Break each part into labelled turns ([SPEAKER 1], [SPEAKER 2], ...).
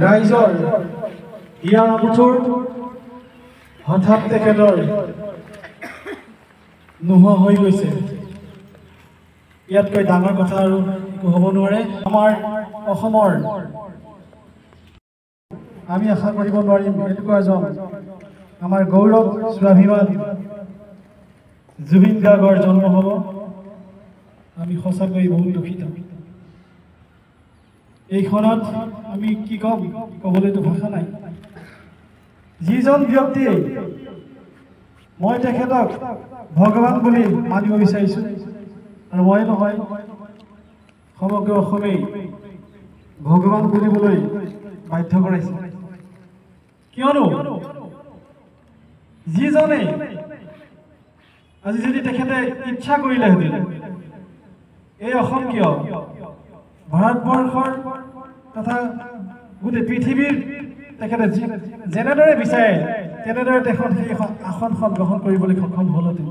[SPEAKER 1] ৰাইজৰ ইয়াৰ আমঠুৰ হঠাৎ তেখেতৰ নোহোৱা হৈ গৈছে। ইয়াতকৈ ডাঙৰ কথা আৰু একো হ'ব নোৱাৰে। আমাৰ অসমৰ আমি আশা কৰিব নোৱাৰিম এনেকুৱা এজন আমাৰ গৌৰৱ স্বাভিমান জুবিন গাৰ্গৰ জন্ম হ'ব। আমি সঁচাকৈ বহুত দুখিত। এইখনত আমি কি ক'ম, ক'বলৈতো ভাষা নাই। যিজন ব্যক্তিয়ে মই তেখেতক ভগৱান বুলি মানিব বিচাৰিছোঁ, আৰু মই নহয় সমগ্ৰ অসমেই ভগৱান বুলিবলৈ বাধ্য কৰাইছে। কিয়নো যিজনে আজি যদি তেখেতে ইচ্ছা কৰিলেহেঁতেন এই অসম কিয় ভাৰতবৰ্ষৰ তথা গোটেই পৃথিৱীৰ তেখেতে যেনেদৰে বিচাৰে তেনেদৰে তেখেত সেই আসনখন গ্ৰহণ কৰিবলৈ সক্ষম হ'লহেঁতেন।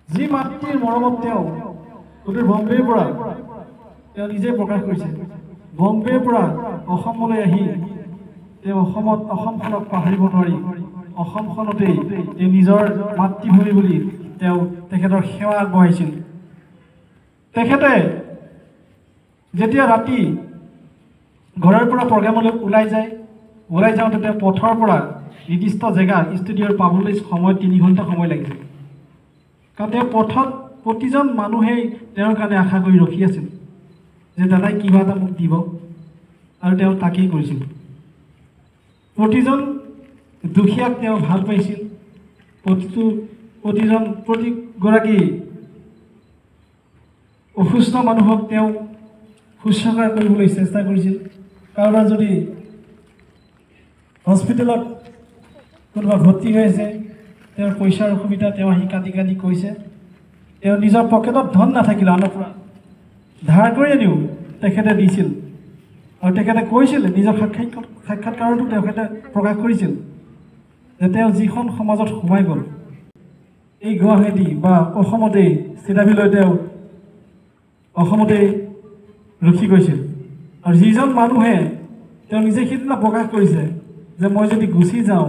[SPEAKER 1] যি মাতৃৰ মৰমত তেওঁ গোটেই বম্বেৰ পৰা তেওঁ নিজে প্ৰকাশ কৰিছে, বম্বেৰ পৰা অসমলৈ আহি তেওঁ অসমখনক পাহৰিব নোৱাৰি অসমখনতেই তেওঁ নিজৰ মাতৃভূমি বুলি তেওঁ তেখেতৰ সেৱা আগবঢ়াইছিল। তেখেতে যেতিয়া ৰাতি ঘৰৰ পৰা প্ৰগ্ৰামলৈ ওলাই যাওঁতে তেওঁ পথৰ পৰা নিৰ্দিষ্ট জেগা ষ্টুডিঅ'ৰ পাবলৈ সময় 3 ঘণ্টা সময় লাগিছিল। কাৰণ তেওঁ পথত প্ৰতিজন মানুহেই তেওঁৰ কাৰণে আশা কৰি ৰখি আছিল যে দাদাই কিবা এটা মোক দিব, আৰু তেওঁ তাকেই কৰিছিল। প্ৰতিজন দুখীয়াক তেওঁ ভাল পাইছিল, প্ৰতিগৰাকী অসুস্থ মানুহক তেওঁ শুশ্ৰূষা কৰিবলৈ চেষ্টা কৰিছিল। কাৰোবাৰ যদি হস্পিটেলত কোনোবা ভৰ্তি হৈ আছে, তেওঁৰ পইচাৰ অসুবিধা, তেওঁ আহি কাটি কৈছে। তেওঁ নিজৰ পকেটত ধন নাথাকিলে আনৰ পৰা ধাৰ কৰি আনিও তেখেতে দিছিল, আৰু তেখেতে কৈছিল নিজৰ সাক্ষাৎকাৰতো তেখেতে প্ৰকাশ কৰিছিল যে তেওঁ যিখন সমাজত সোমাই গ'ল, এই গুৱাহাটী বা অসমতেই স্থিতাভিলৈ তেওঁ অসমতেই ৰখি গৈছিল। আৰু যিজন মানুহে তেওঁ নিজে সিদিনা প্ৰকাশ কৰিছে যে মই যদি গুচি যাওঁ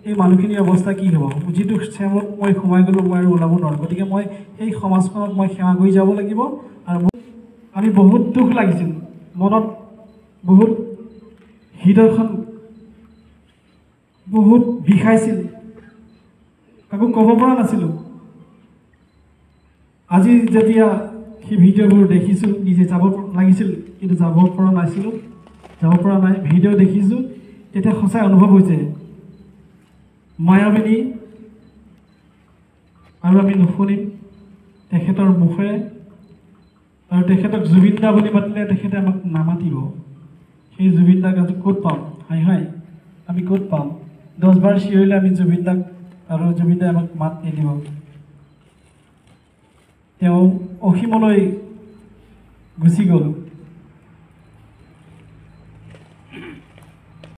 [SPEAKER 1] এই মানুহখিনিৰ অৱস্থা কি হ'ব, যিটো চেমত মই সোমাই গ'লোঁ মই আৰু ওলাব নোৱাৰোঁ, গতিকে মই সেই সমাজখনক মই সেৱা কৰি যাব লাগিব। আৰু আমি বহুত দুখ লাগিছিল, মনত বহুত হৃদয়খন বহুত বিষাইছিল, কাকো ক'ব পৰা নাছিলোঁ। আজি যেতিয়া সেই ভিডিঅ'বোৰ দেখিছোঁ, নিজে যাব লাগিছিল কিন্তু যাব পৰা নাই। ভিডিঅ' দেখিছোঁ তেতিয়া সঁচাই অনুভৱ হৈছে মায়াবিনী, আৰু আমি নুশুনিম তেখেতৰ মুখেৰে। আৰু তেখেতক জুবিন দা বুলি মাতিলে তেখেতে আমাক নামাতিব। সেই জুবিন দাক আজি ক'ত পাম? হাই আমি ক'ত পাম? 10 বাৰ চিঞৰিলে আমি জুবিন দাক, আৰু জুবিন দাই আমাক মাত নিদিব। তেওঁ অসীমলৈ গুচি গ'ল।